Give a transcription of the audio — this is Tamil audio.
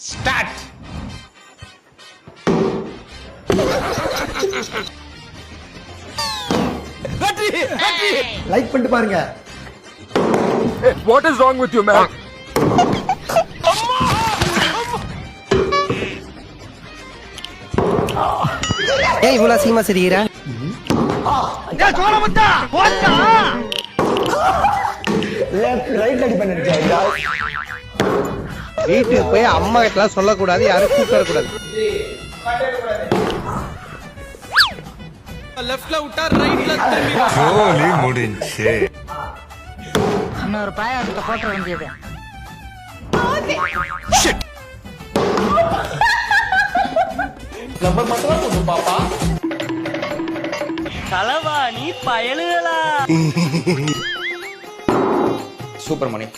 ஸ்டார்ட். லைக் பண்ணிட்டு பாருங்க. What is wrong with you, man? ஏய் இவ்வளவு சீமா சிரிக்கிறா? லெஃப்ட் ரைட் அடி பண்ணிருக்கா. வீட்டுக்கு போய் அம்மா கிட்ட சொல்லக்கூடாது, யாரும் கூப்பிட்டு வரக்கூடாது. லெஃப்ட்ல விட்டா ரைட்ல திரும்பி ஜோலி முடிஞ்சு. இன்னொரு பாயாசத்தை போட்டு வேண்டியது. ரப்பர் மட்டும் போதும் பாப்பா. களவாணி பயலுகளா. Super money.